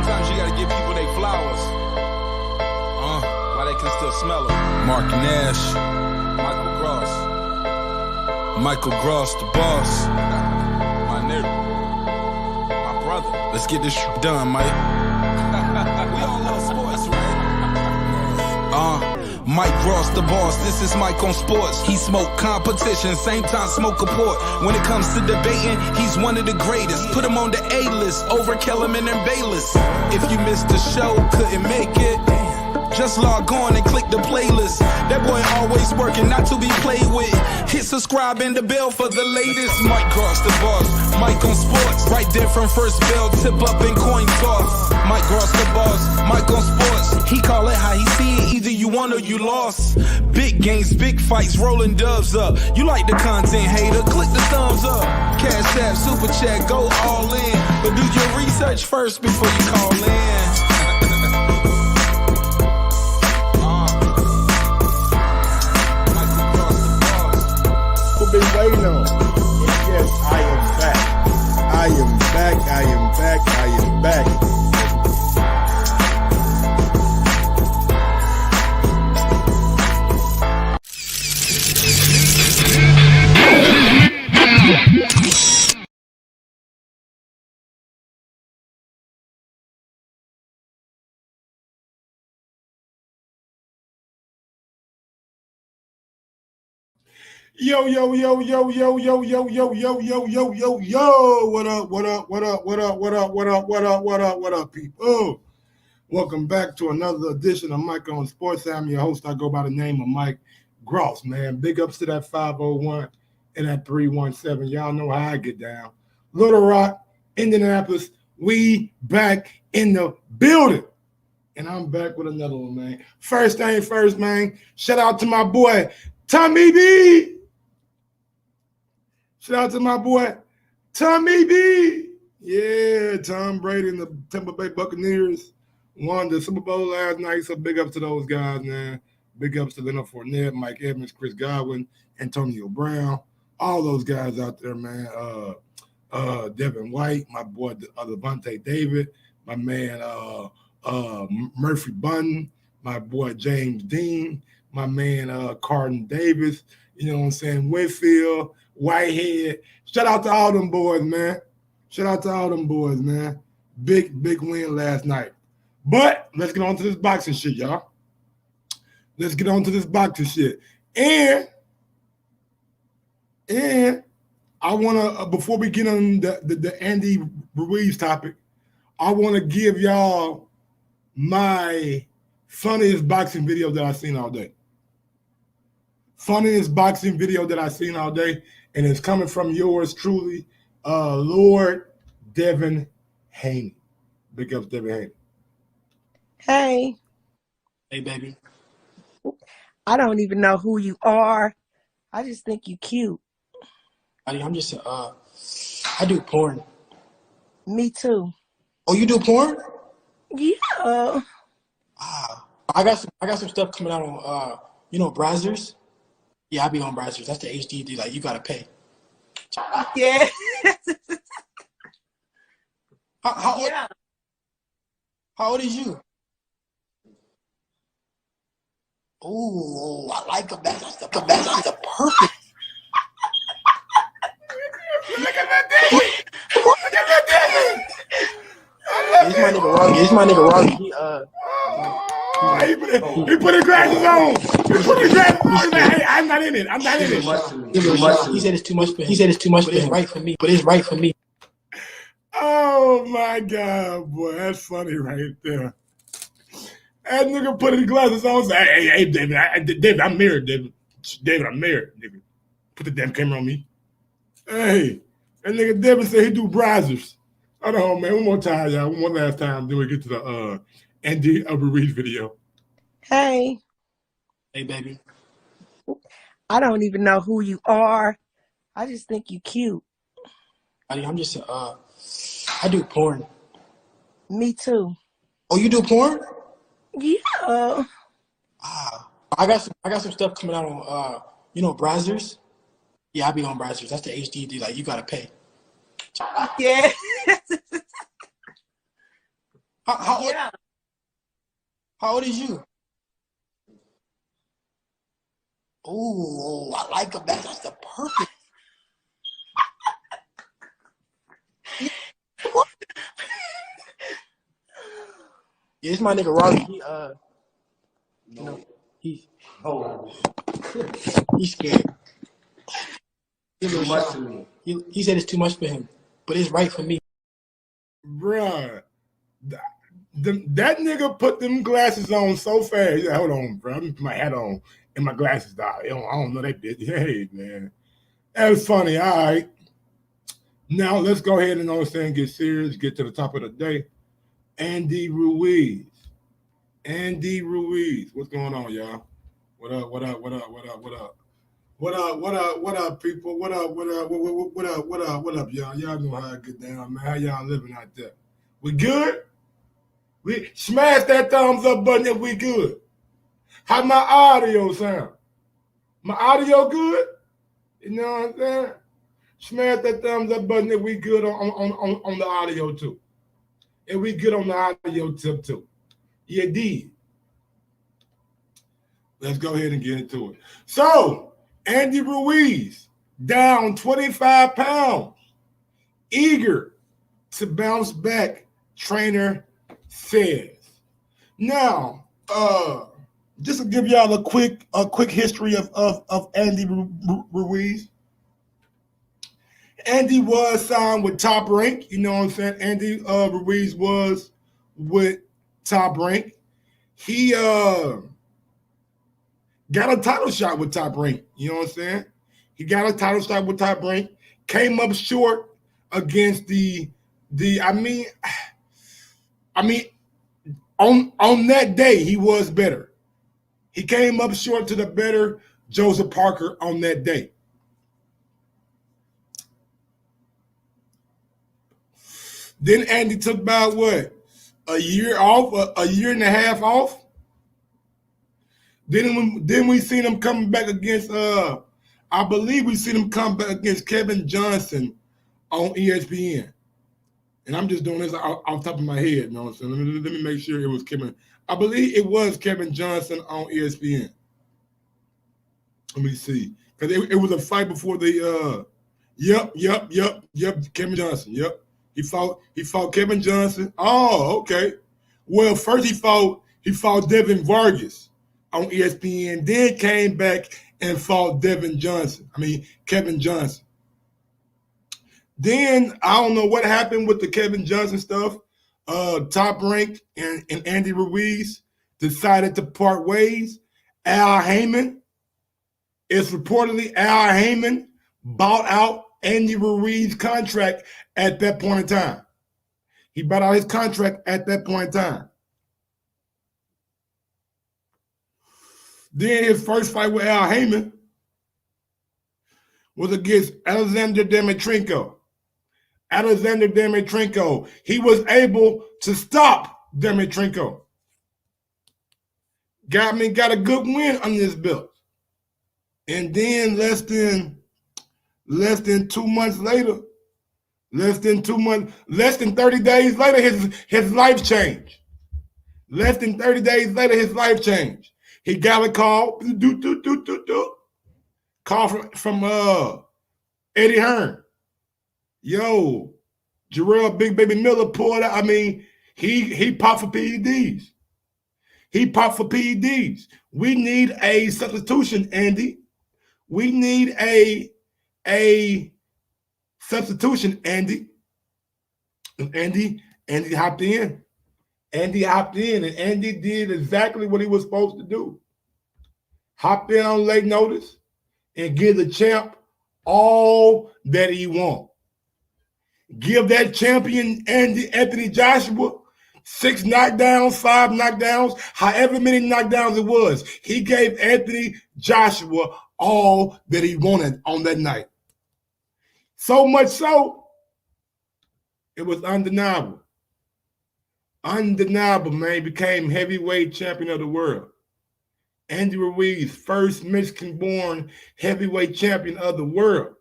Sometimes you gotta give people their flowers. While they can still smell them. Mark Nash. Michael Gross, the boss. My nigga. My brother. Let's get this shit done, Mike. We all love sports, right? Mike Ross, the boss, this is Mike on sports. He smoke competition, same time smoke a port. When it comes to debating, he's one of the greatest. Put him on the A-list, over Kellerman and Bayless. If you missed the show, couldn't make it, just log on and click the playlist. That boy always working, not to be played with. Hit subscribe and the bell for the latest. Mike Cross, the boss, Mike on sports. Right there from first bell, tip up and coin toss. Mike Cross, the boss, Mike on sports. He call it how he see it, either you won or you lost. Big games, big fights, rolling dubs up. You like the content, hater, click the thumbs up. Cashapp, super chat, go all in. But do your research first before you call in. Been waiting on. Yes, I am back. I am back. I am back. I am back. Yo, yo, yo, yo, yo, yo, yo, yo, yo, yo, yo, yo, yo. What up, what up, what up, what up, what up, what up, what up, what up, what up, people? Welcome back to another edition of Mike on Sports. I'm your host. I go by the name of Mike Gross, man. Big ups to that 501 and that 317. Y'all know how I get down. Little Rock, Indianapolis, we back in the building. And I'm back with another one, man. First thing first, man. Shout out to my boy, Tommy B. Shout out to my boy, Tommy B. Yeah, Tom Brady and the Tampa Bay Buccaneers won the Super Bowl last night, so big ups to those guys, man. Big ups to Leonard Fournette, Mike Evans, Chris Godwin, Antonio Brown, all those guys out there, man. Dillian Whyte, my boy Levante David, my man Murphy Bunton, my boy James Dean, my man Carden Davis, you know what I'm saying, Winfield, Whitehead. Shout out to all them boys, man. Shout out to all them boys, man. Big win last night. But let's get on to this boxing shit, y'all. Let's get on to this boxing shit. And I want to, before we get on the Andy Ruiz topic, I want to give y'all my funniest boxing video that I've seen all day. Funniest boxing video that I've seen all day, and it's coming from yours truly, Lord Devin Haney. Big ups, Devin Haney. Hey. Hey, baby. I don't even know who you are. I just think you cute. I'm just, I do porn. Me too. Oh, you do porn? Yeah. I got some stuff coming out on, Brazzers. Yeah, I be on Brazzers. That's the HD. Like, you gotta pay. Yeah. How old is you? Oh, I like him. That's the perfect. Look at that thing. Look at that thing. This my nigga Ron. He put his glasses on. He put his glasses on. Hey, I'm not in it. He said it's too much for him. But it's right for me. Oh my God, boy, that's funny right there. That nigga put his glasses on and said, hey, David, I'm married, David. David, I'm married, nigga. Put the damn camera on me. Hey, that nigga David said he do Brazzers. Hold on, man. One more time, y'all. One last time. Then we get to the Andy Ruiz video. Hey. Hey, baby. I don't even know who you are. I just think you cute. I'm just, I do porn. Me too. Oh, you do porn? Yeah. I got some stuff coming out on, Brazzers. Yeah, I be on Brazzers. That's the HD. Like, you gotta pay. Yeah. How old is you? Oh, I like him. That's the perfect. Yeah, it's my nigga Robbie. He's scared. Too much for me. He said it's too much for him, but it's right for me. Bruh. That nigga put them glasses on so fast. Yeah, hold on, bro. I'm gonna put my hat on and my glasses down. I don't know that bitch. Hey, man. That was funny. All right. Now let's go ahead and get serious, get to the top of the day. Andy Ruiz. Andy Ruiz. What's going on, y'all? What up? What up? What up? What up? What up? What up? What up? What up, people? What up? What up? What up? What up? What up, y'all? Y'all know how I get down, man. How y'all living out there? We good? We smash that thumbs up button if we good. How my audio sound? My audio good? You know what I'm saying? Smash that thumbs up button if we good on the audio too. And we good on the audio tip too. Yeah, D. Let's go ahead and get into it. So, Andy Ruiz down 25 pounds, eager to bounce back, trainer says. Now, just to give y'all a quick history of Andy Ruiz. Andy was signed with Top Rank. You know what I'm saying? Andy Ruiz was with Top Rank. He got a title shot with Top Rank. You know what I'm saying? He got a title shot with Top Rank. Came up short against on that day, he was better. He came up short to the better Joseph Parker on that day. Then Andy took about what? A year off, a year and a half off. Then we seen him coming back against I believe we seen him come back against Kevin Johnson on ESPN. And I'm just doing this off the top of my head, you know what I'm saying? Let me make sure it was Kevin. I believe it was Kevin Johnson on ESPN. Let me see. Because it was a fight before the Yep, Kevin Johnson, yep. He fought Kevin Johnson. Oh, okay. Well, first he fought Devin Vargas on ESPN, then came back and fought Kevin Johnson. Then I don't know what happened with the Kevin Johnson stuff. Top Rank and Andy Ruiz decided to part ways. It's reportedly Al Heyman bought out Andy Ruiz's contract at that point in time. He bought out his contract at that point in time. Then his first fight with Al Heyman was against Alexander Demetrenko. He was able to stop Demetrenko. Got a good win under his belt. And then less than 2 months later, less than 30 days later, his life changed. Less than 30 days later, his life changed. He got a call, call from Eddie Hearn. Yo, Jarrell Big Baby Miller pulled out. I mean, he popped for PEDs. We need a substitution, Andy. We need a substitution, Andy. And Andy hopped in. And Andy did exactly what he was supposed to do. Hop in on late notice and give the champ all that he wants. Give that champion Anthony Joshua 6 knockdowns, 5 knockdowns, however many knockdowns it was. He gave Anthony Joshua all that he wanted on that night. So much so, it was undeniable. Undeniable, man. He became heavyweight champion of the world. Andy Ruiz, first Mexican-born heavyweight champion of the world.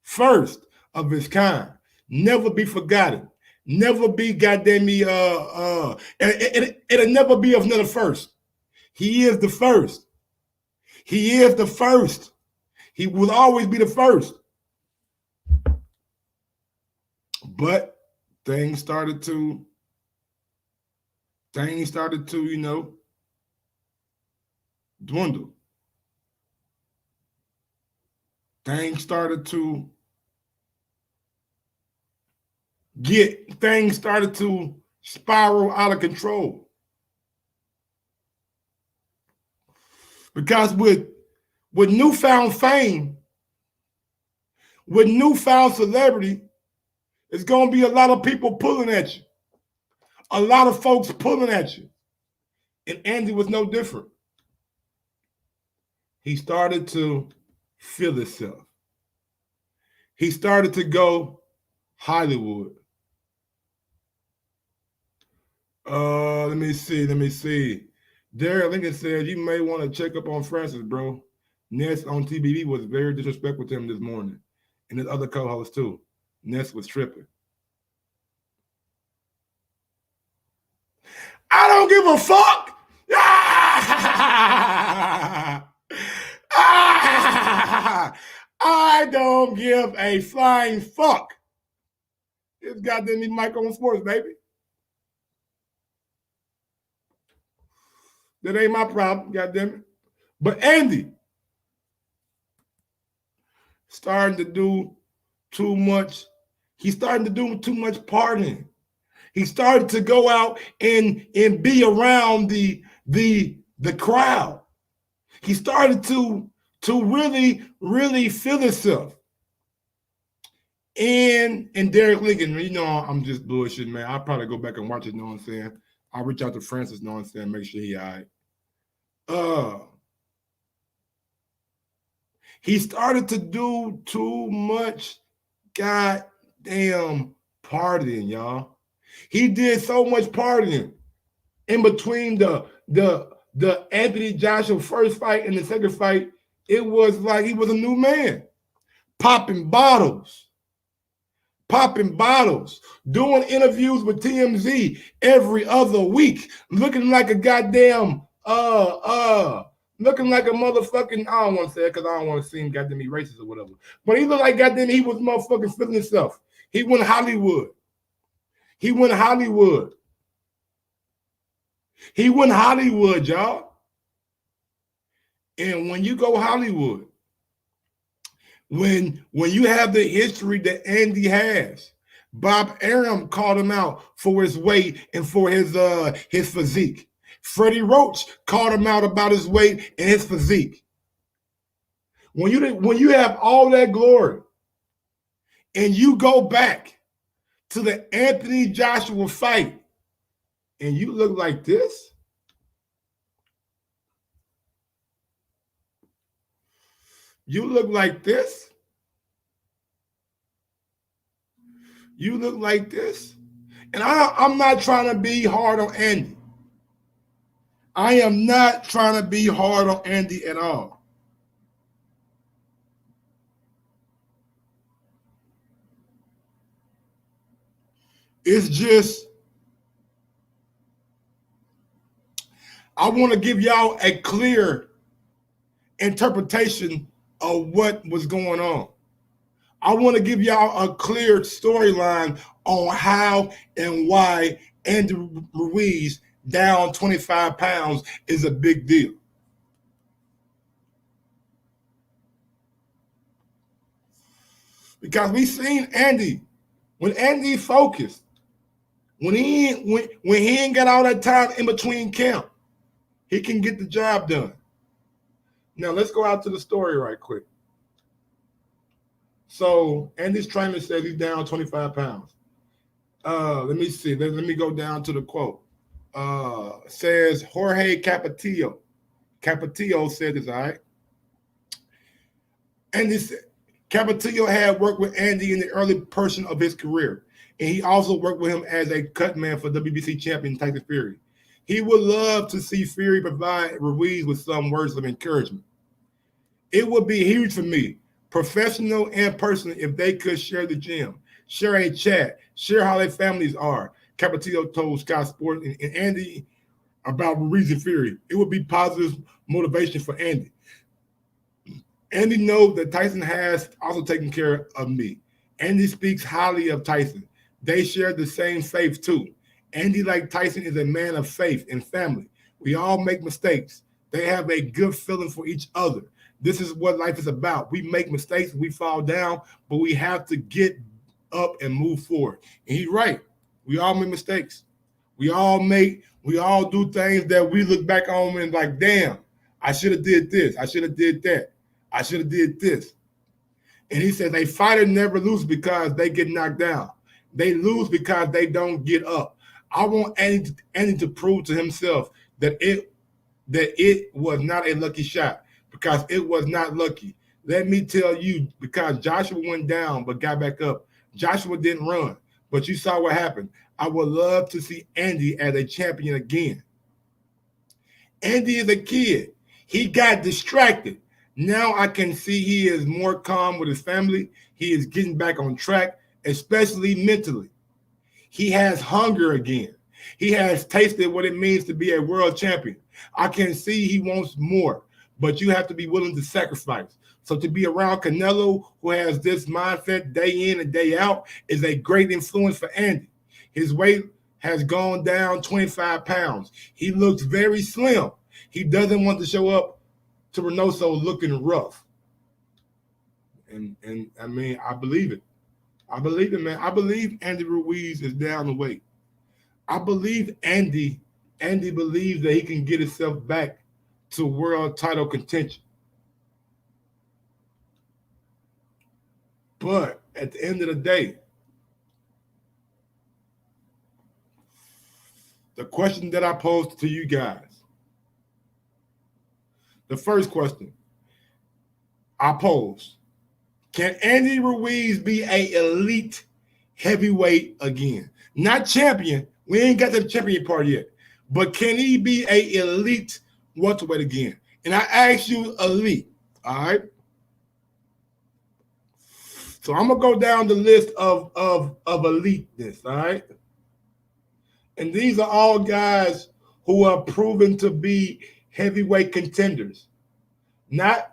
First of his kind. Never be forgotten. Never be goddamn me. It'll never be another first. He is the first. He is the first. He will always be the first. But things started to, you know, dwindle. Things started to spiral out of control. Because with newfound fame, with newfound celebrity, it's going to be a lot of people pulling at you. A lot of folks pulling at you. And Andy was no different. He started to feel himself. He started to go Hollywood. Let me see. Derek Lincoln said, you may want to check up on Francis, bro. Ness on TBV was very disrespectful to him this morning. And his other co-host too. Ness was tripping. I don't give a fuck. I don't give a flying fuck. It's goddamn me Mike on sports, baby. That ain't my problem, goddamn it. But Andy starting to do too much. He's starting to do too much partying. He started to go out and be around the crowd. He started to really, really feel himself. And Derek Lincoln, you know, I'm just bullshitting, man. I'll probably go back and watch it, you know what I'm saying? I'll reach out to Francis, you know what I'm saying, make sure he all right. He started to do too much goddamn partying, y'all. He did so much partying in between the Anthony Joshua first fight and the second fight. It was like he was a new man, popping bottles, doing interviews with TMZ every other week, looking like a goddamn looking like a motherfucking, I don't want to say it because I don't want to seem goddamn me racist or whatever. But he looked like goddamn he was motherfucking feeling himself. He went Hollywood. He went Hollywood, y'all. And when you go Hollywood, when you have the history that Andy has, Bob Arum called him out for his weight and for his physique. Freddie Roach called him out about his weight and his physique. When you have all that glory and you go back to the Anthony Joshua fight and you look like this, you look like this, and I'm not trying to be hard on Andy. I am not trying to be hard on Andy at all. It's just, I want to give y'all a clear interpretation of what was going on. I want to give y'all a clear storyline on how and why Andy Ruiz down 25 pounds is a big deal. Because we seen Andy, when Andy focused, when he ain't got all that time in between camp, he can get the job done. Now let's go out to the story right quick. So Andy's trainer says he's down 25 pounds. Let me see. Let me go down to the quote. Says Jorge Capetillo. Capetillo said this, all right? Andy said, Capetillo had worked with Andy in the early portion of his career, and he also worked with him as a cut man for WBC champion Tyson Fury. He would love to see Fury provide Ruiz with some words of encouragement. It would be huge for me, professional and personal, if they could share the gym. share a chat, share how their families are. Capetillo told Sky Sports and Andy about Ruiz and Fury. It would be positive motivation for Andy. Andy knows that Tyson has also taken care of me. Andy speaks highly of Tyson. They share the same faith too. Andy, like Tyson, is a man of faith and family. We all make mistakes. They have a good feeling for each other. This is what life is about. We make mistakes, we fall down, but we have to get up and move forward. And he's right. We all make mistakes. We all do things that we look back on and like, damn, I should have did this. I should have did that. I should have did this. And he says a fighter never loses because they get knocked down. They lose because they don't get up. I want Andy to prove to himself that it was not a lucky shot, because it was not lucky. Let me tell you, because Joshua went down but got back up. Joshua didn't run, but you saw what happened. I would love to see Andy as a champion again. Andy is a kid. He got distracted. Now I can see he is more calm with his family. He is getting back on track, especially mentally. He has hunger again. He has tasted what it means to be a world champion. I can see he wants more, but you have to be willing to sacrifice. So to be around Canelo, who has this mindset day in and day out, is a great influence for Andy. His weight has gone down 25 pounds. He looks very slim. He doesn't want to show up to Reynoso looking rough. And I mean, I believe it. I believe it, man. I believe Andy Ruiz is down the weight. I believe Andy believes that he can get himself back to world title contention. But at the end of the day, the question that I posed to you guys, the first question I posed, can Andy Ruiz be an elite heavyweight again? Not champion. We ain't got to the champion part yet. But can he be an elite welterweight again? And I asked you elite, all right? So I'm going to go down the list of eliteness, all right? And these are all guys who are proven to be heavyweight contenders. Not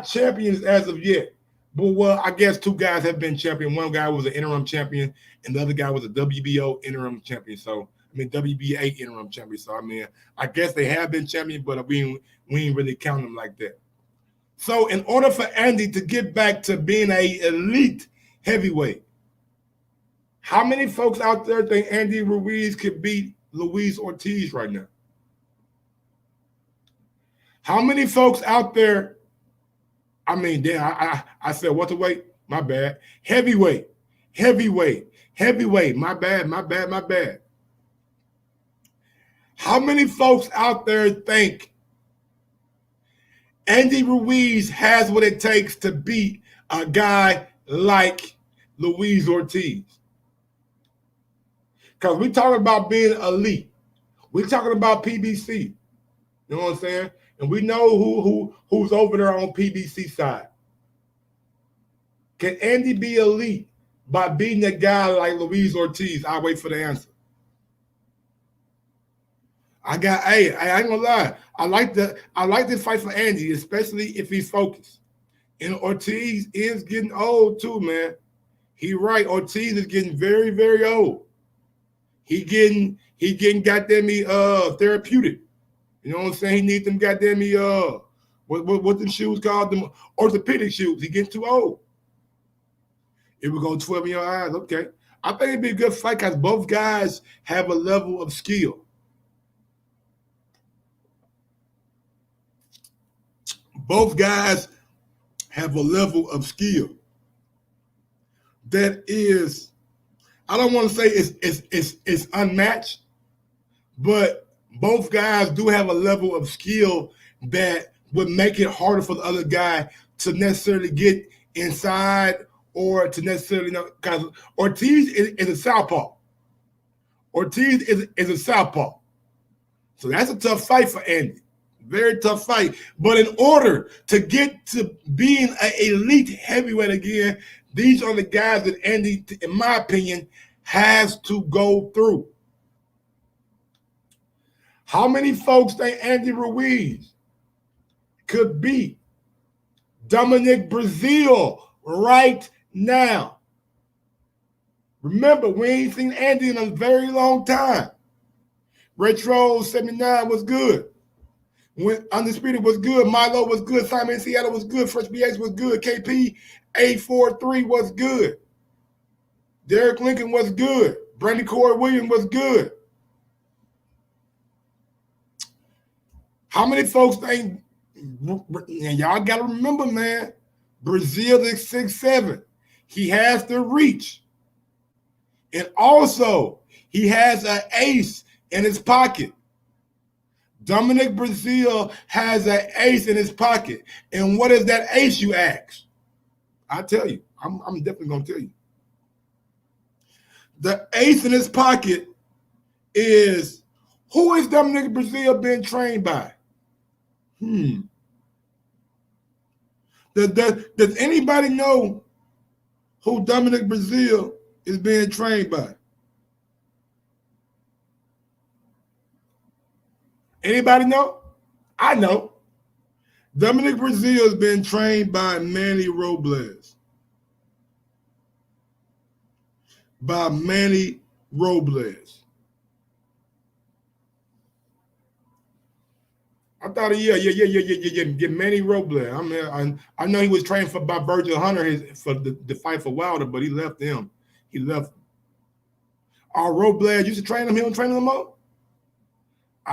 champions as of yet. But, well, I guess two guys have been champion. One guy was an interim champion, and the other guy was a WBO interim champion. So, I mean, WBA interim champion. So, I mean, I guess they have been champion, but we ain't really count them like that. So, in order for Andy to get back to being an elite heavyweight, how many folks out there think Andy Ruiz could beat Luis Ortiz right now? How many folks out there? I mean, damn, I said welterweight. My bad. Heavyweight. My bad. How many folks out there think Andy Ruiz has what it takes to beat a guy like Luis Ortiz? Because we're talking about being elite. We're talking about PBC. You know what I'm saying? And we know who's over there on PBC side. Can Andy be elite by beating a guy like Luis Ortiz? I'll wait for the answer. I ain't gonna lie. I like this fight for Andy, especially if he's focused. And Ortiz is getting old too, man. He right. Ortiz is getting very, very old. He getting goddamn therapeutic. You know what I'm saying? He needs them goddamn what them shoes called? Them orthopedic shoes. He getting too old. It will go 12 in your eyes. Okay. I think it'd be a good fight because both guys have a level of skill. Both guys have a level of skill that is, I don't want to say it's unmatched, but both guys do have a level of skill that would make it harder for the other guy to necessarily get inside or to necessarily know, because Ortiz is a southpaw. Ortiz is a southpaw. So that's a tough fight for Andy. Very tough fight. But in order to get to being an elite heavyweight again, These are the guys that Andy, in my opinion, has to go through. How many folks think Andy Ruiz could beat Dominic Brazil right now? Remember, we ain't seen Andy in a very long time. Retro 79 was good. When Undisputed was good. Milo was good. Simon Seattle was good. Fresh BX was good. KP 843 was good. Derek Lincoln was good. Brandy Corey Williams was good. How many folks think, and y'all got to remember, man, Brazil is 6'7". He has the reach. And also, he has an ace in his pocket. Dominic Brazil has an ace in his pocket. And what is that ace, you ask? I'll tell you. I'm definitely going to tell you. The ace in his pocket is, who is Dominic Brazil being trained by? Does anybody know who Dominic Brazil is being trained by? Anybody know? I know. Dominic Brazil has been trained by Manny Robles. By Manny Robles. I thought, yeah, Manny Robles. I mean, I know he was trained by Virgil Hunter for the fight for Wilder, but he left him. He left. Robles used to train him. He don't train him more.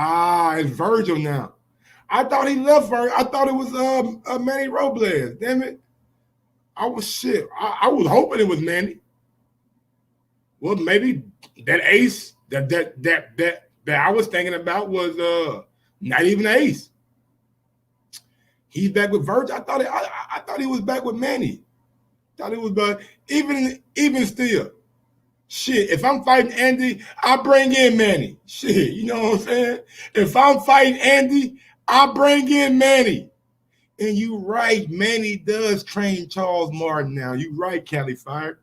It's Virgil now. I thought he left Virgil. I thought it was Manny Robles. Damn it. I was hoping it was Manny. Well, maybe that ace that I was thinking about was not even an ace. He's back with Virgil. I thought he was back with Manny. Thought he was back. Even still. Shit, if I'm fighting Andy, I bring in Manny. Shit, you know what I'm saying? If I'm fighting Andy, I bring in Manny. And you right, Manny does train Charles Martin now. You right, Cali Fire.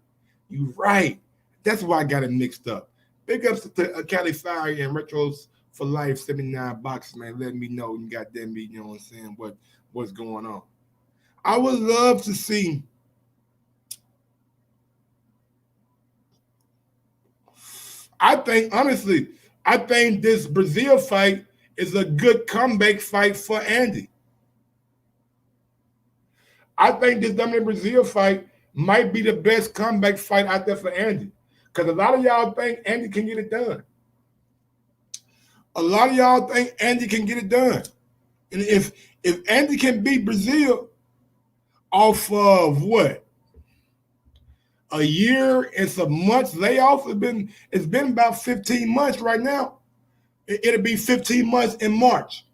You right. That's why I got it mixed up. Big ups to Cali Fire and Retros for Life 79 boxes, man. Let me know you got that meeting, you know what I'm saying, what's going on. I would love to see I think this Brazil fight is a good comeback fight for Andy. I think this Dominic Brazil fight might be the best comeback fight out there for Andy. Because a lot of y'all think Andy can get it done. A lot of y'all think Andy can get it done. And if Andy can beat Brazil off of what? A year and some months layoff. It's been about 15 months right now. It'll be 15 months in March.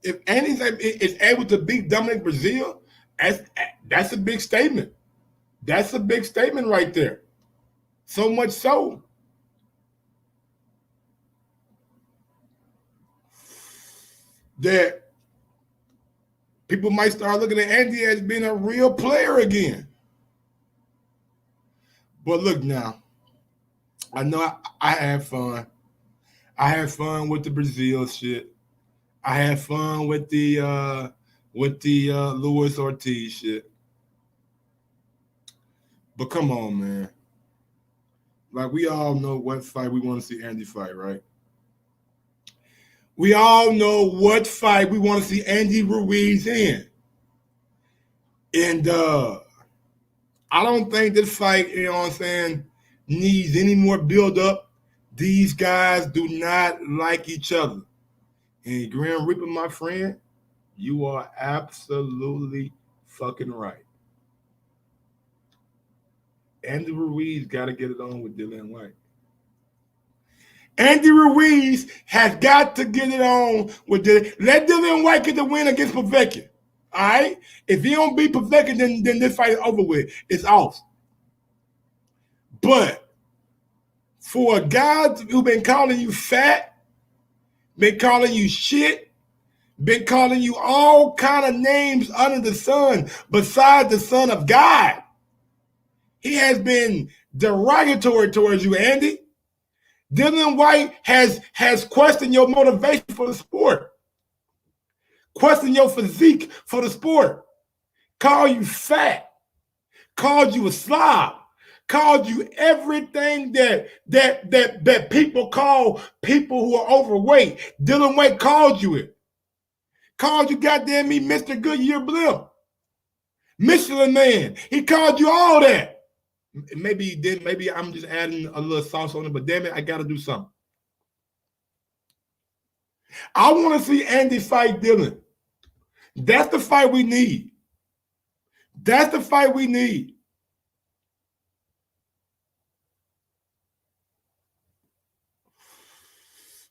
If Andy is able to beat Dominic Brazil, that's a big statement. That's a big statement right there. So much so that people might start looking at Andy as being a real player again. But look now, I know I had fun. I had fun with the Brazil shit. I had fun with the Luis Ortiz shit. But come on, man. Like, we all know what fight we want to see Andy fight, right? We all know what fight we want to see Andy Ruiz in. And I don't think this fight, you know what I'm saying, needs any more build-up. These guys do not like each other. And Grim Reaper, my friend, you are absolutely fucking right. Andy Ruiz got to get it on with Dillian Whyte. Andy Ruiz has got to get it on with Dillian. Let Dillian Whyte get the win against Povetkin. All right? If he don't beat Povetkin, then this fight is over with. It's off. But for a guy who been calling you fat, been calling you shit, been calling you all kind of names under the sun besides the Son of God. He has been derogatory towards you, Andy. Dillian Whyte has questioned your motivation for the sport, questioned your physique for the sport, called you fat, called you a slob, called you everything that people call people who are overweight. Dillian Whyte called you it. Called you goddamn me Mr. Goodyear Blimp, Michelin Man. He called you all that. Maybe he did. Maybe I'm just adding a little sauce on it, but damn it, I got to do something. I want to see Andy fight Dillian. That's the fight we need. That's the fight we need.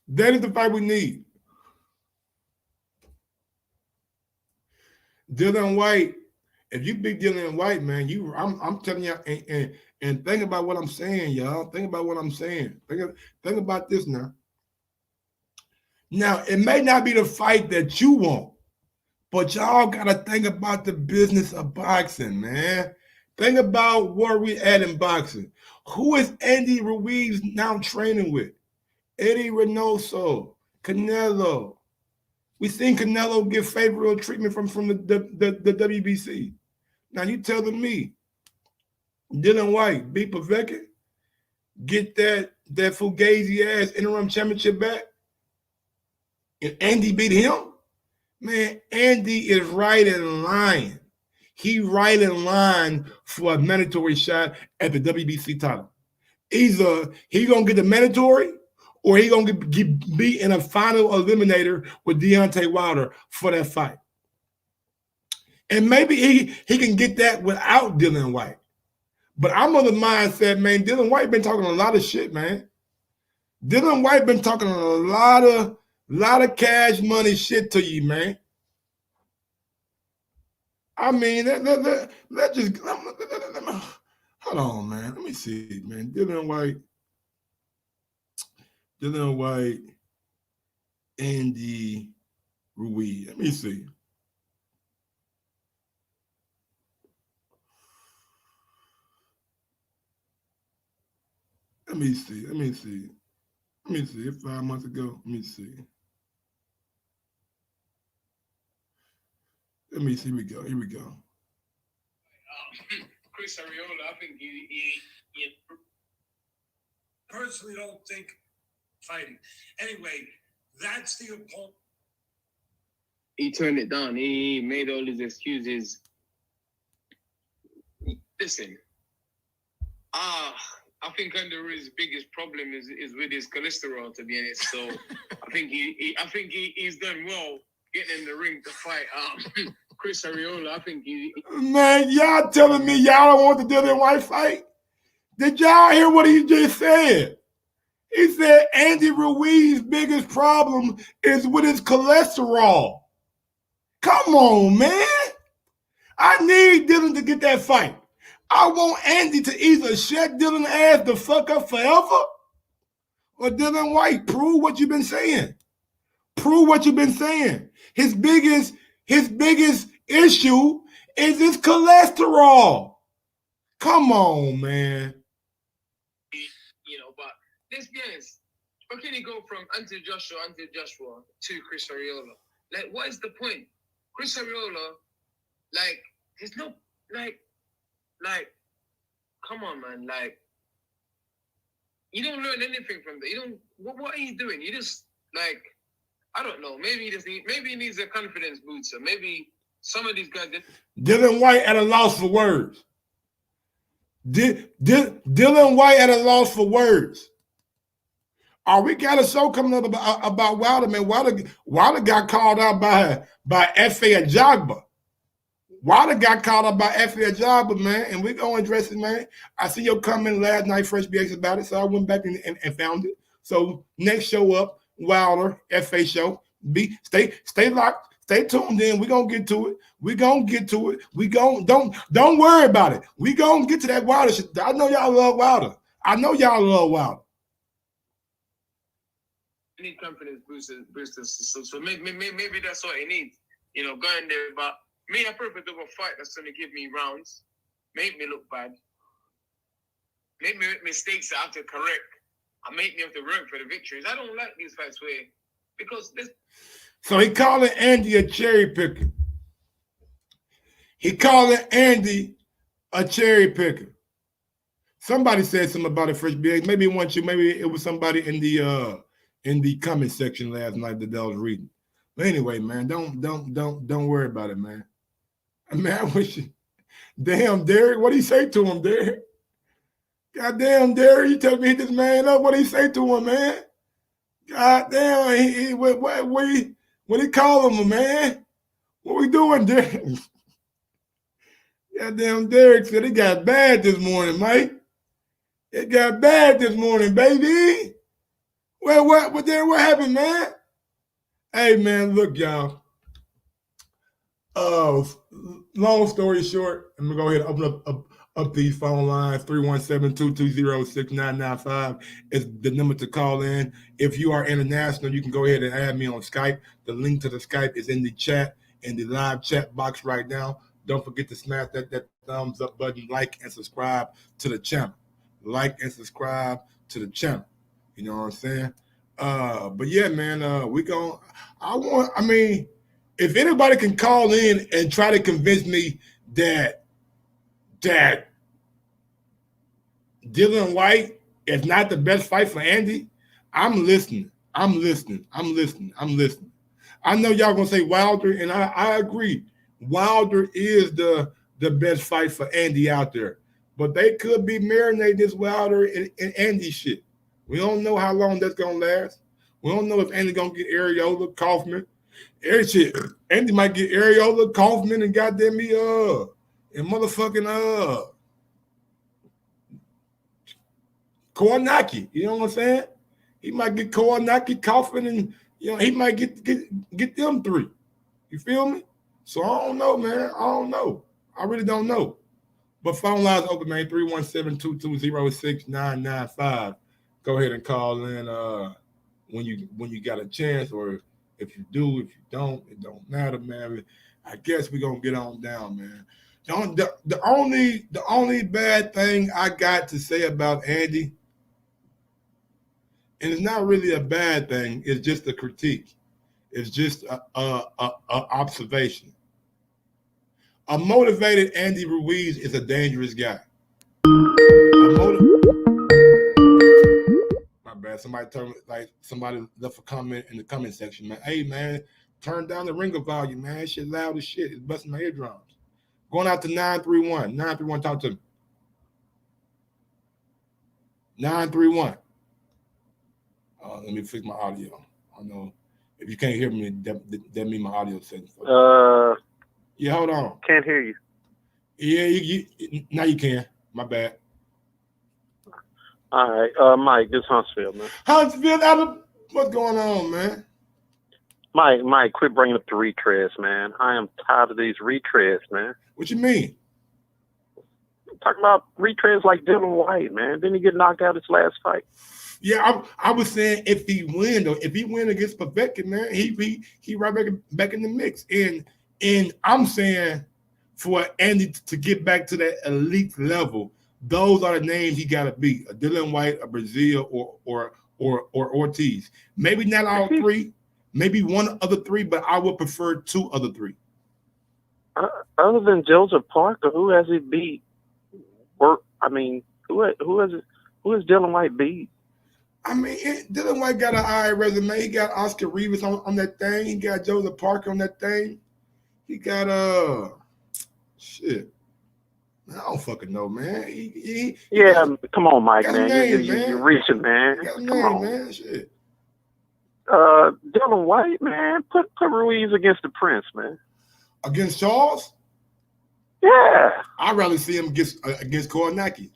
That is the fight we need. Dillian Whyte, if you beat Dillian Whyte, man, I'm telling you, and think about what I'm saying, y'all. Think about what I'm saying. Think about this now. Now, it may not be the fight that you want, but y'all gotta think about the business of boxing, man. Think about where we at in boxing. Who is Andy Ruiz now training with? Eddie Reynoso, Canelo. We seen Canelo get favorable treatment from the WBC. Now you telling me Dillian Whyte beat Povetkin, get that Fugazi ass interim championship back, and Andy beat him? Man, Andy is right in line. He right in line for a mandatory shot at the WBC title. Either he gonna get the mandatory, or he gonna be in a final eliminator with Deontay Wilder for that fight. And maybe he can get that without Dillian Whyte. But I'm of the mindset, man, Dillian Whyte been talking a lot of shit, man. Dillian Whyte been talking a lot of cash money shit to you, man. I mean, let's just hold on, man. Let me see, man. Dillian Whyte, Andy Ruiz. Let me see. Let me see. 5 months ago. Let me see. Here we go. Chris Ariola, I think he personally don't think fighting. Anyway, that's the opponent. He turned it down. He made all his excuses. Listen, I think Ruiz's biggest problem is with his cholesterol, to be honest. So I think he's done well getting in the ring to fight Chris Ariola. I think man, y'all telling me y'all don't want the Dillian Whyte fight? Did y'all hear what he just said? He said Andy Ruiz's biggest problem is with his cholesterol. Come on, man. I need Dillian to get that fight. I want Andy to either shut Dillian's ass the fuck up forever, or Dillian Whyte, prove what you've been saying. Prove what you've been saying. His biggest issue is his cholesterol. Come on, man. But let's be honest. How can he go from Anthony Joshua to Chris Ariola? Like, what is the point? Chris Ariola, like, there's no, like, come on, man. Like, you don't learn anything from that. You don't, what are you doing? You just, like, I don't know. Maybe he needs a confidence booster. Maybe some of these guys. Dillian Whyte at a loss for words. Dillian Whyte at a loss for words. We got a show coming up about Wilder, man. Wilder got called out by F.A. Ajagba. Wilder got called out by F.A. Ajagba, man, and we're going to address it, man. I see your comment last night, Fresh BX, about it, so I went back and found it. So next show up, Wilder, F.A. show. Stay locked. Stay tuned in. We're going to get to it. Don't worry about it. We're going to get to that Wilder shit. I know y'all love Wilder. need confidence boosters. So maybe that's what he needs. You know, going there. But me, I prefer to have a fight that's going to give me rounds, make me look bad, make me make mistakes that I have to correct, and make me have to work for the victories. I don't like these fights where, because this. So he calling Andy a cherry picker. He calling Andy a cherry picker. Somebody said something about it first. Maybe it wasn't you. Maybe it was somebody in the comment section last night that I was reading. But anyway, man, don't worry about it, man. Man, I wish you. Damn, Derek, what do you say to him, Derek? Goddamn, Derek, you tell me hit this man up. What do you say to him, man? Goddamn, what he call him, man? What we doing, Derek? Goddamn, Derek said it got bad this morning, Mike. It got bad this morning, baby. Well, what happened, man? Hey, man, look, y'all. Long story short, I'm gonna go ahead and open up these phone lines. 317-220-6995 is the number to call in. If you are international, you can go ahead and add me on Skype. The link to the Skype is in the chat, in the live chat box right now. Don't forget to smash that thumbs up button, like and subscribe to the channel. Like and subscribe to the channel. You know what I'm saying? But yeah, man, if anybody can call in and try to convince me that Dillian Whyte is not the best fight for Andy, I'm listening. I know y'all gonna say Wilder, and I agree. Wilder is the best fight for Andy out there. But they could be marinating this Wilder and Andy shit. We don't know how long that's gonna last. We don't know if Andy gonna get areola, Kaufman. Shit. Andy might get areola, Kaufman, and goddamn me and motherfucking Kownacki. You know what I'm saying? He might get Kownacki, Kaufman, and he might get them three. You feel me? So I don't know, man. I don't know. I really don't know. But phone lines open, man. 317-220-6995. Go ahead and call in when you got a chance, or if you do, if you don't, it don't matter, man. I guess we're gonna get on down, man. The only bad thing I got to say about Andy, and it's not really a bad thing, it's just a critique. It's just a observation. A motivated Andy Ruiz is a dangerous guy. My bad. Somebody left a comment in the comment section, man. Hey, man, turn down the ringer volume, man. Shit loud as shit. It's busting my eardrums. Going out to 931. 931, talk to me. 931. Let me fix my audio. I know if you can't hear me, that means my audio settings. Yeah, hold on. Can't hear you. Yeah, you now you can. My bad. All right, Mike, this is Huntsville, man. Huntsville, what's going on, man? Mike, quit bringing up the retreads, man. I am tired of these retreads, man. What you mean? Talking about retreads like Dillian Whyte, man. Didn't he get knocked out his last fight? Yeah, I was saying if he win against Povetkin, man, he right back in the mix. And I'm saying for Andy to get back to that elite level, those are the names he got to beat: a Dillian Whyte, a Brazil, or Ortiz. Maybe not all three, maybe one of the three, but I would prefer two of the three. Other than Joseph Parker, who has he beat? Who has Dillian Whyte beat? I mean, Dillian Whyte got an eye resume. He got Oscar Rivas on that thing. He got Joseph Parker on that thing. He got shit. I don't fucking know, man. Come on, Mike, man. Name, You're reaching, man. Come on, man. Shit. Dillian Whyte, man. Put Ruiz against the Prince, man. Against Charles? Yeah. I'd rather see him against Kownacki.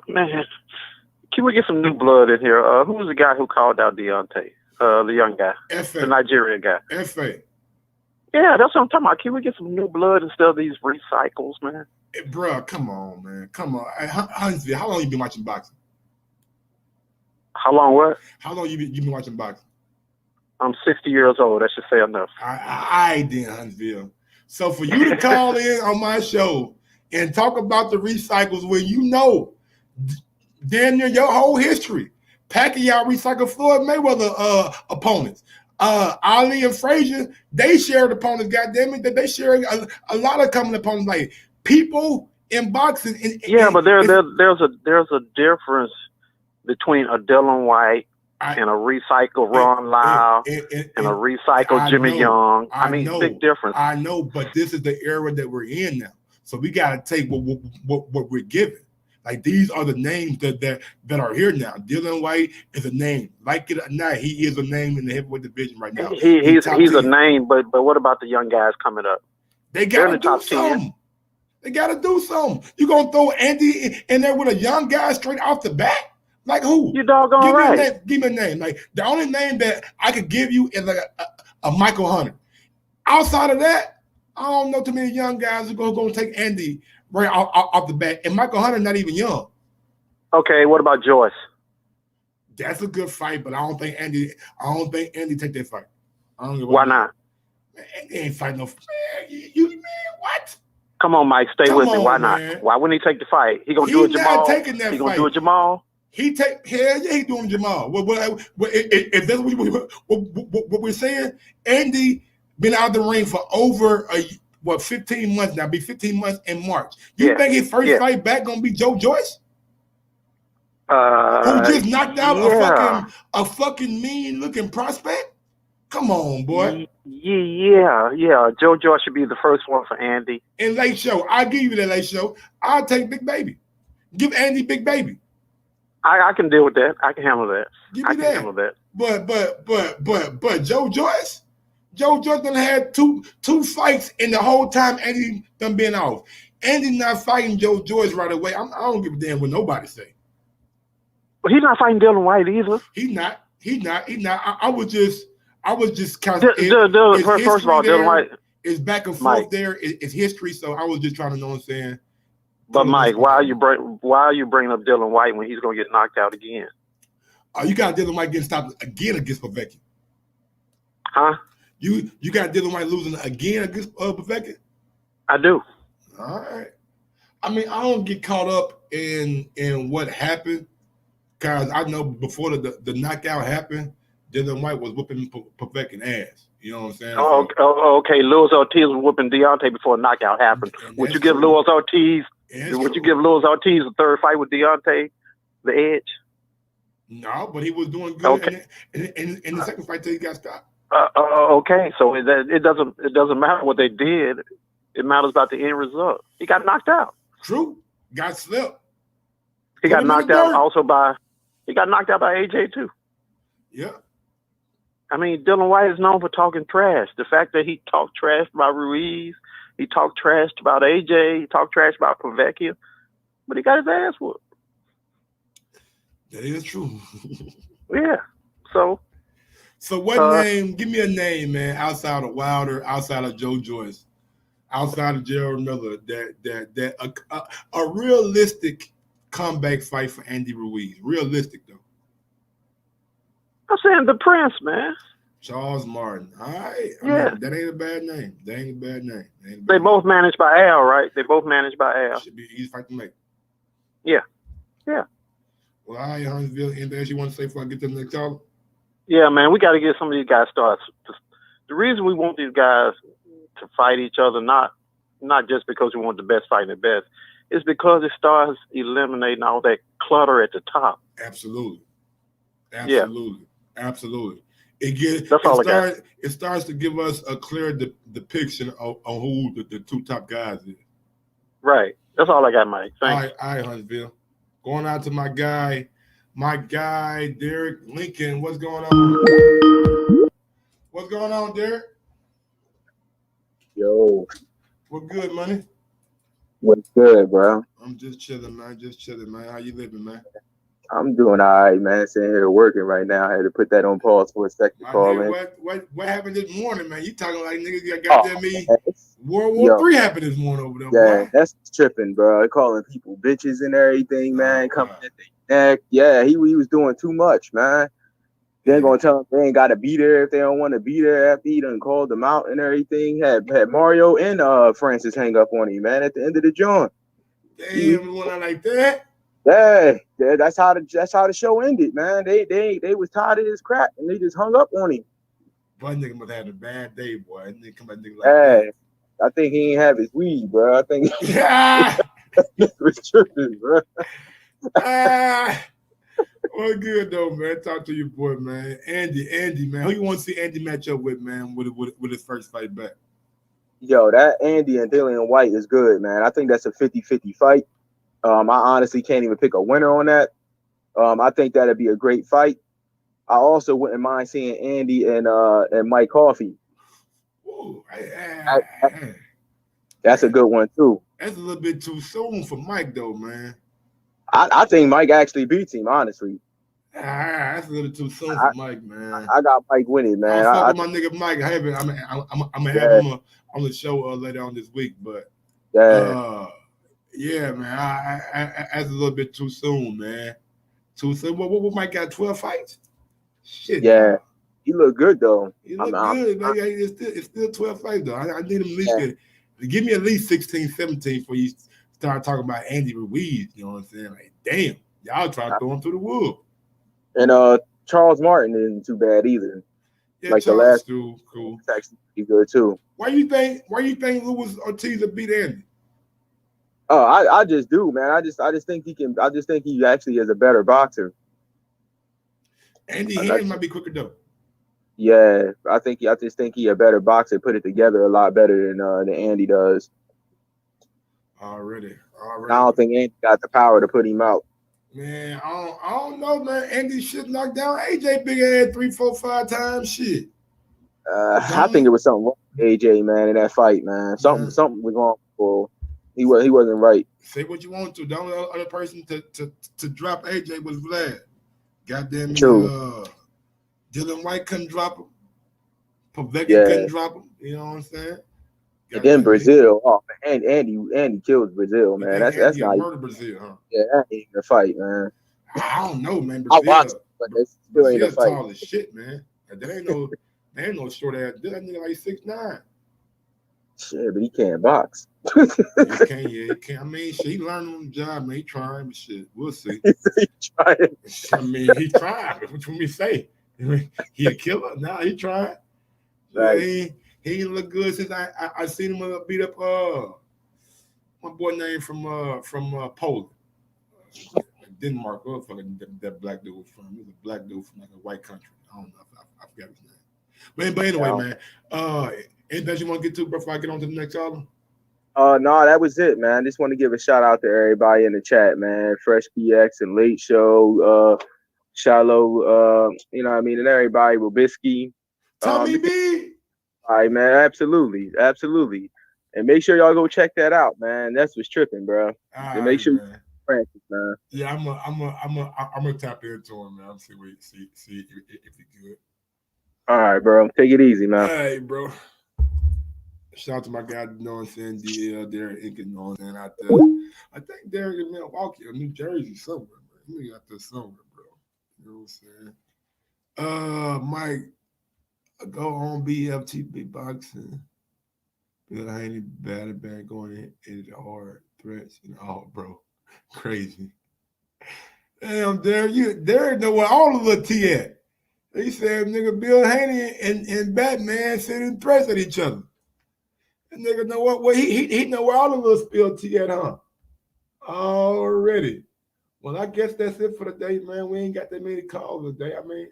Man, can we get some new blood in here? Who was the guy who called out Deontay? The young guy, the Nigerian guy. F.A. Yeah, that's what I'm talking about. Can we get some new blood instead of these recycles, man? Hey, bro, come on, man. Come on. Hey, Huntsville, how long you been watching boxing? How long what? How long you been watching boxing? I'm 60 years old. That should say enough. I did, Huntsville. So for you to call in on my show and talk about the recycles when you know damn near your whole history, Pacquiao recycled Floyd Mayweather opponents. Ali and Frazier, they shared opponents. Goddamn it, that they shared a lot of common opponents. Like people in boxing. But there's a difference between a Dillian Whyte and a recycled Ron Lyle and a recycled Jimmy Young. I mean, big difference. I know, but this is the era that we're in now. So we got to take what we're given. Like these are the names that are here now. Dillian Whyte is a name. Like it or not, he is a name in the heavyweight division right now. He's a name, but what about the young guys coming up? They got to do something. They got to do something. You gonna throw Andy in there with a young guy straight off the bat? Like who? You doggone right. Give me a name. Like the only name that I could give you is like a Michael Hunter. Outside of that, I don't know too many young guys who are going to take Andy right off the bat. And Michael Hunter not even young. Okay, what about Joyce? That's a good fight, but I don't think Andy take that fight. Why not? Man, Andy ain't fighting no. Man, what? Come on, Mike, stay with me. Why not? Why wouldn't he take the fight? He gonna do a Jamal. He gonna do a Jamal. He doing Jamal. If that's what we're saying, Andy been out of the ring for over 15 months now. Be 15 months in March. You think his first fight back gonna be Joe Joyce? Who just knocked out a fucking mean looking prospect? Come on, boy. Yeah. Joe Joyce should be the first one for Andy. In late show, I'll give you that late show. I'll take Big Baby. Give Andy Big Baby. I can deal with that. I can handle that. I can handle that. But Joe Joyce done had two fights in the whole time Andy done been off. Andy not fighting Joe Joyce right away. I don't give a damn what nobody say. But he's not fighting Dillian Whyte either. He's not. I was just kind of first of all, Dillian Whyte is back and forth there. It's history, so I was just trying to know what I'm saying. But Mike, why are you bringing up Dillian Whyte when he's going to get knocked out again? You got Dillian Whyte getting stopped again against Povetkin. Huh? You got Dillian Whyte losing again against Povetkin? I do. All right. I mean, I don't get caught up in what happened because I know before the knockout happened, Dillian Whyte was whooping Povetkin ass. You know what I'm saying? Okay. Luis Ortiz was whooping Deontay before the knockout happened. Would you give Luis Ortiz? Would you give Luis Ortiz a third fight with Deontay the edge? No, but he was doing good. Okay. In the second fight till he got stopped. Okay, so it doesn't matter what they did. It matters about the end result. He got knocked out. True. Got slipped. He got knocked out by AJ too. Yeah. I mean, Dillian Whyte is known for talking trash. The fact that he talked trash about Ruiz, he talked trash about AJ, he talked trash about Povetkin, but he got his ass whooped. That is true. Yeah. So what name? Give me a name, man. Outside of Wilder, outside of Joe Joyce, outside of Gerald Miller, that a realistic comeback fight for Andy Ruiz. Realistic though. I'm saying the Prince, man. Charles Martin. All right. Yeah. That ain't a bad name. They both managed by Al, right? They both managed by Al. Should be an easy fight to make. Yeah. Well, all right, Huntsville. Anything else you want to say before I get to the next caller? Yeah, man. We got to get some of these guys started. The reason we want these guys to fight each other, not just because we want the best fighting the best, is because it starts eliminating all that clutter at the top. Absolutely. Yeah. Absolutely. It starts to give us a clear depiction of who the two top guys is. Right. That's all I got, Mike. Thanks. All right, Huntsville. Going out to my guy, Derek Lincoln. What's going on? What's going on, Derek? Yo. What good, money? What's good, bro? I'm just chilling, man. How you living, man? I'm doing all right, man. Sitting here working right now. I had to put that on pause for a second to call in. What happened this morning, man? You talking like niggas got me. World War III happened this morning over there. Yeah, boy. That's tripping, bro. They're calling people bitches and everything, man. Coming at their neck. Yeah, he was doing too much, man. They ain't gonna tell them they ain't gotta be there if they don't want to be there after he done called them out and everything. Had Mario and Francis hang up on him, man, at the end of the joint. Damn, went out like that. Yeah, that's how the show ended, man. They was tired of his crap and they just hung up on him. Boy, nigga must have had a bad day, boy. That nigga come at nigga like that. I think he ain't have his weed, bro. I think Yeah. was tripping, bro. Well, good though, man. Talk to your boy, man. Andy, man. Who you want to see Andy match up with, man, with his first fight back? Yo, that Andy and Dillian Whyte is good, man. I think that's a 50-50 fight. I honestly can't even pick a winner on that. I think that'd be a great fight. I also wouldn't mind seeing Andy and Mike Coffey. Ooh, that's a good one too. That's a little bit too soon for Mike, though, man. I think Mike actually beats him, honestly. That's a little too soon for Mike, man. I got Mike winning, man. I fuck with my nigga Mike. I'm gonna have him on the show later on this week, but yeah, man. That's a little bit too soon, man. Too soon. What Mike got 12 fights? Shit. Yeah. Man. He look good though. He look good, man. It's still 12 fights though. I need him at least give me at least 16, 17 before you start talking about Andy Ruiz. You know what I'm saying? Like, damn, y'all trying to throw him through the wood. And Charles Martin isn't too bad either. Yeah, like Charles the last cool. It's actually pretty good too. Why you think Luis Ortiz beat Andy? Oh, I just do, man. I just think he can. I just think he actually is a better boxer. Andy hands might be quicker though. Yeah, I just think he a better boxer. Put it together a lot better than Andy does. Already. I don't think Andy got the power to put him out. Man, I don't know, man. Andy should knock down AJ big ass 3, 4, 5 times. Shit. I think it was something wrong with AJ, man, in that fight, man. Something was wrong for him. He wasn't right. Say what you want to. The only other person to drop AJ was Vlad. Goddamn, Dillian Whyte couldn't drop him. Pavecki couldn't drop him. You know what I'm saying? And then Brazil. Oh man, Andy killed Brazil, man. That's not murder Brazil, huh? Yeah, that ain't a fight, man. I don't know, man. Brazil, I watched it, but it still ain't a fight. Tall as shit, man. There ain't no short ass. That nigga like 6'9". Shit, but he can't box. He can't. I mean, shit, he learned on the job, man. He trying, but shit, we'll see. He trying. I mean, he trying. What you want me to say? He a killer? Nah, he trying. Right. He ain't look good since I seen him beat up my boy name from Poland, Denmark. Or fucking that black dude was from. He was a black dude from like a white country. I don't know. I forgot his name. But anyway, man. Anything you want to get to before I get on to the next album? No, that was it, man. Just want to give a shout out to everybody in the chat, man. Fresh BX and Late Show, Shallow, you know what I mean, and everybody, Robisky. Tommy B. All right, man. Absolutely. And make sure y'all go check that out, man. That's what's tripping, bro. And make sure you Francis, man. Yeah, I'm gonna tap into him, man. I'm see if he good. All right, bro. Take it easy, man. All right, bro. Shout out to my guy, you know what I'm saying, DL, Derek Incan, you know what I'm saying, out there. I think Derek in Milwaukee or New Jersey somewhere, man. He out there somewhere, bro. You know what I'm saying? Mike, go on BFTB boxing. Bill Haney, bad going in the hard threats. You know, oh, bro. Crazy. Damn, Derek know where all the little T at. He said, nigga, Bill Haney and Batman sitting threats at each other. And nigga know what? Well, he know where all the little spill T at, huh? Already. Well, I guess that's it for the day, man. We ain't got that many calls today. I mean,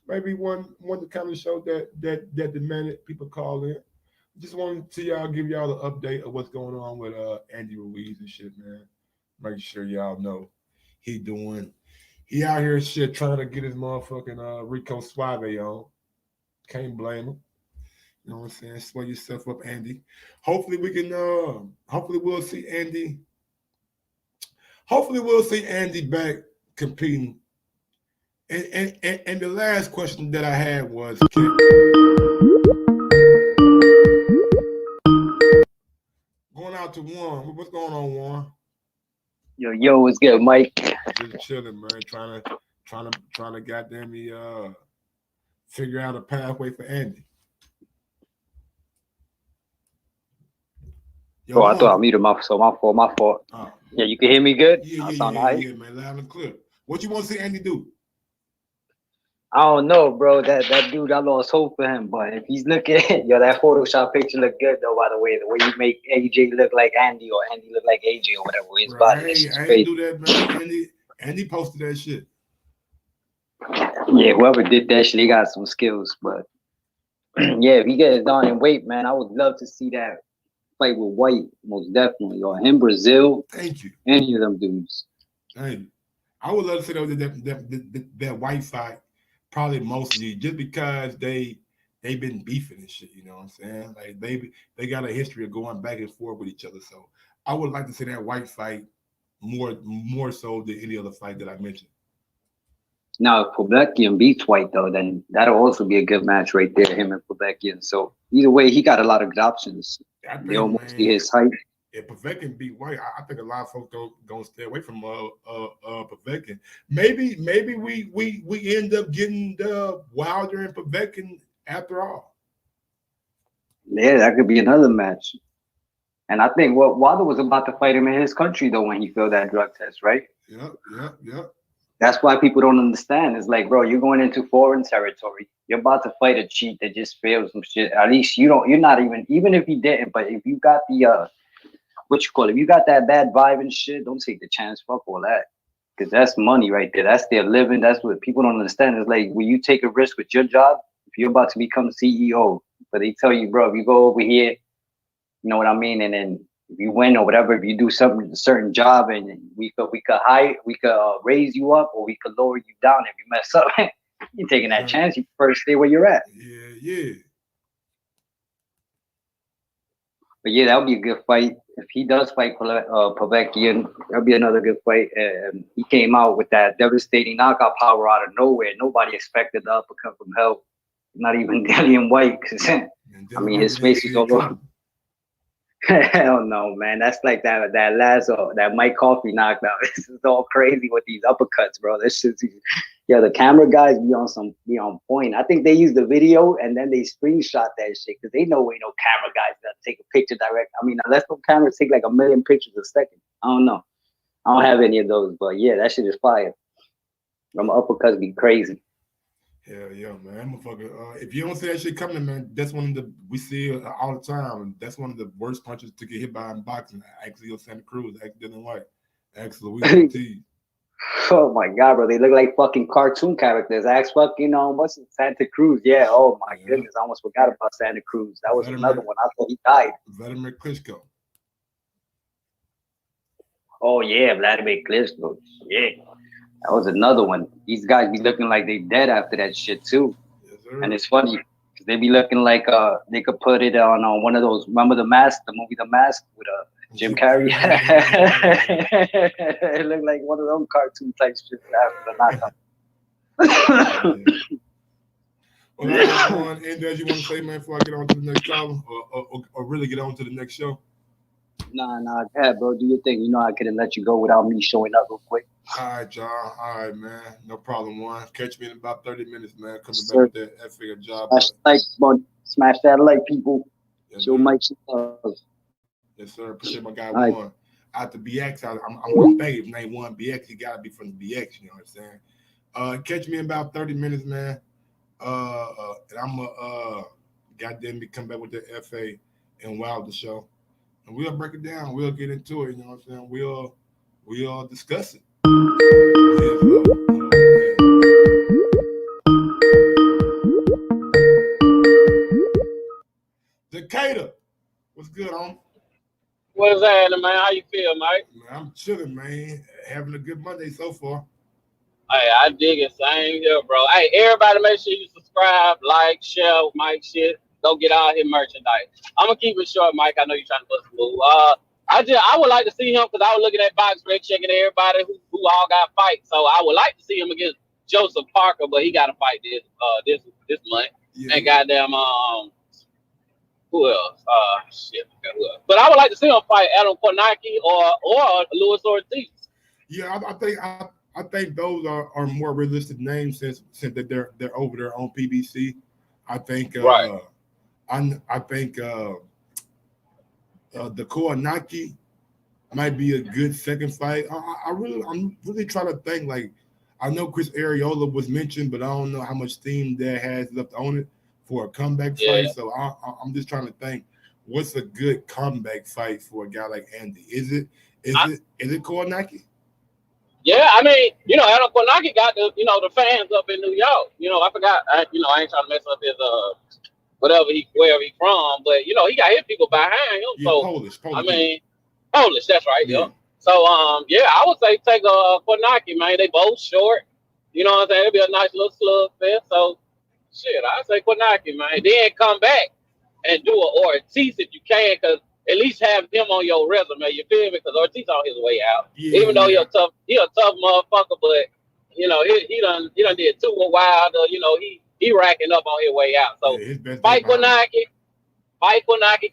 maybe one to kind of show that demanded people call in. Just wanted to give y'all the update of what's going on with Andy Ruiz and shit, man. Make sure y'all know he out here shit trying to get his motherfucking Rico Suave on. Can't blame him. You know what I'm saying? Swell yourself up, Andy. Hopefully we can hopefully we'll see Andy. Hopefully we'll see Andy back competing. And the last question that I had was going out to Juan. What's going on, Juan? Yo, what's good, Mike? Just chilling, man. Trying to goddamn me figure out a pathway for Andy. Yo, I thought I muted my fault. Yeah, you can hear me good? Yeah, man. Loud and clear. What you want to see Andy do? I don't know, bro. That dude, I lost hope for him. But if he's looking, that Photoshop picture look good though. By the way you make AJ look like Andy or Andy look like AJ or whatever his body. I ain't do that, man. Andy posted that shit. Yeah, whoever did that shit, he got some skills. But yeah, if he gets down in weight, man, I would love to see that fight with White, most definitely, or him, Brazil. Thank you. Any of them dudes. Thank you. I would love to see that White fight, probably mostly just because they've been beefing and shit. You know what I'm saying? Like they got a history of going back and forth with each other. So I would like to see that White fight more so than any other fight that I mentioned. Now, if Povetkin beats White, though, then that'll also be a good match right there, him and Povetkin. So either way, he got a lot of good options. They almost see his height. If Povetkin beat White, I think a lot of folks gonna stay away from Povetkin. Maybe we end up getting the Wilder and Povetkin after all. Yeah, that could be another match. And I think Wilder was about to fight him in his country though when he failed that drug test, right? Yep. That's why people don't understand. It's like, bro, you're going into foreign territory. You're about to fight a cheat that just failed some shit. At least you're not even if he didn't, but if you got the if you got that bad vibe and shit, don't take the chance. Fuck all that. Because that's money right there. That's their living. That's what people don't understand. It's like when you take a risk with your job, if you're about to become CEO, but they tell you, bro, if you go over here, you know what I mean? And then if you win or whatever, if you do something, a certain job, and we could raise you up or we could lower you down if you mess up. You're taking that chance. You first stay where you're at. Yeah. But yeah, that would be a good fight. If he does fight Povetkin, that'll be another good fight. He came out with that devastating knockout power out of nowhere. Nobody expected the uppercut from hell. Not even Dillian Whyte. I mean, his face was all over. Hell no, man. That's like that last that Mike Coffey knockdown. This is all crazy with these uppercuts, bro. This shit's the camera guys be on point. I think they use the video and then they screenshot that shit because they know ain't no camera guys that take a picture direct. I mean, unless those cameras take like 1 million pictures a second. I don't know. I don't have any of those, but yeah, that shit is fire. Them uppercuts be crazy. Hell yeah, man. Motherfucker. If you don't see that shit coming, man, that's one of the we see it all the time. That's one of the worst punches to get hit by in boxing. Actually, Santa Cruz, actually Dillian Whyte, actually Ruiz Ortiz. Oh my god, bro! They look like fucking cartoon characters. Ask fucking what's it, Santa Cruz? Yeah. Oh my goodness, I almost forgot about Santa Cruz. That was another one. I thought he died. Vladimir Klitschko. Oh yeah, Vladimir Klitschko. Yeah. That was another one. These guys be looking like they dead after that shit too. Yes, sir. And it's funny because they be looking like they could put it on one of those. Remember the movie The Mask with Jim Carrey? It looked like one of them cartoon type shit after the knockout. Well, anything you want to say, man, before I get on to the next column or really get on to the next show? Nah, go ahead, bro. Do your thing. You know I couldn't let you go without me showing up real quick. All right, y'all. All right, man. No problem, Juan. Catch me in about 30 minutes, man. Coming back with that effing job. Smash that like, people. Yes, show Mike some love. Yes, sir. Appreciate my guy, Juan. Out the BX, I'm going to beg. If name Juan BX, he got to be from the BX. You know what I'm saying? Catch me in about 30 minutes, man. And I'm going to goddamn me come back with the FA and Wilder show. And we'll break it down. We'll get into it. You know what I'm saying? We'll discuss it. Decatur, what's good, on? What's happening, man? How you feel, Mike? Man, I'm chilling, man. Having a good Monday so far. Hey, I dig it. Same here, bro. Hey, everybody, make sure you subscribe, like, share Mike shit. Go get all his merchandise. I'm gonna keep it short, Mike. I know you're trying to bust a move. I would like to see him because I was looking at box rec, checking everybody who all got fights. So I would like to see him against Joseph Parker, but he got to fight this month. Yeah. And goddamn who else? Who else? But I would like to see him fight Adam Kornacki or Luis Ortiz. Yeah, I think I think those are more realistic names since that they're over there on PBC. I think Right. I think the Kownacki might be a good second fight. I'm really trying to think. Like, I know Chris Arreola was mentioned, but I don't know how much steam that has left on it for a comeback fight. So I'm just trying to think, what's a good comeback fight for a guy like Andy? Is it Kownacki? Yeah, I mean, Adam Kownacki got the fans up in New York. I forgot. I ain't trying to mess up his wherever he from, but he got his people behind him. Yeah, So Polish. I mean, Polish. That's right. Yeah. Yeah. So I would say take Kownacki, man. They both short. You know what I'm saying? It'll be a nice little slugfest. So shit, I say Kownacki, man. Then come back and do an Ortiz if you can, because at least have him on your resume. You feel me? Because Ortiz on his way out. Yeah, Even though he a tough motherfucker, but he done did too a while. He racking up on his way out. So fight Kownacki,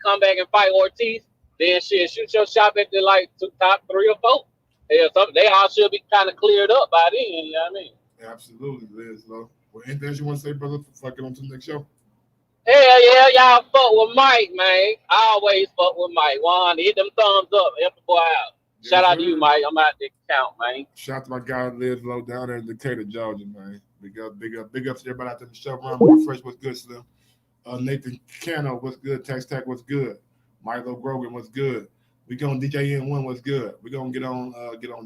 come back and fight Ortiz. Then shit, shoot your shot at the top 3 or 4. Yeah, they all should be kind of cleared up by then. You know what I mean? Absolutely, Liz. Well, anything else you want to say, brother? Before I get on to the next show. Hell yeah, y'all fuck with Mike, man. I always fuck with Mike. Juan, hit them thumbs up. Help the boy out. Yes, Shout out sir. to you, Mike. I'm out there count, man. Shout out to my guy Liz Low down there in Decatur, Georgia, man. Big up to everybody out there in the show. Ron More Fresh, what's good, Slim? Nathan Cano, what's good? Tax Tack, what's good? Milo Grogan, what's good? We going DJ N1, what's good? We're gonna get on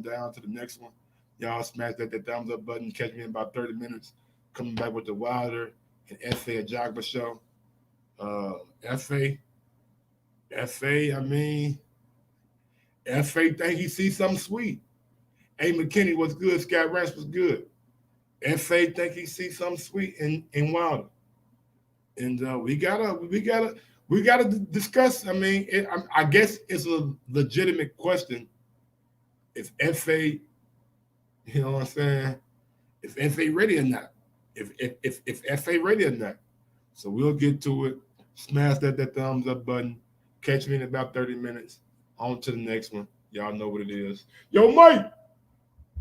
down to the next one. Y'all smash that thumbs up button. Catch me in about 30 minutes. Coming back with the Wilder and F.A. Jogba show. F.A. think he sees something sweet. A. McKinney was good. Scott Ranch was good. F.A. think he sees something sweet in Wilder. And we gotta discuss. I mean, I guess it's a legitimate question. If F.A., you know what I'm saying? If F.A. ready or not? If F.A. ready or not? So we'll get to it. Smash that thumbs up button. Catch me in about 30 minutes. On to the next one. Y'all know what it is. Yo, Mike,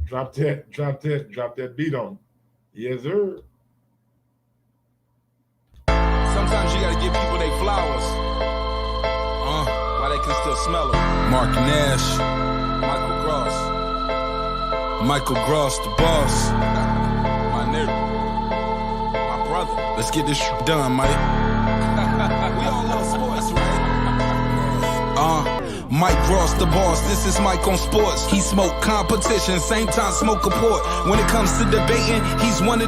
drop that beat on. Yes, sir. Sometimes you gotta give people their flowers. While they can still smell them. Mark Nash, Michael Gross, the boss. My nigga, my brother. Let's get this shit done, Mike. We all love sports, right? Mike Gross, the boss. This is Mike on sports. He smoke competition, same time smoke a port. When it comes to debating, he's one of the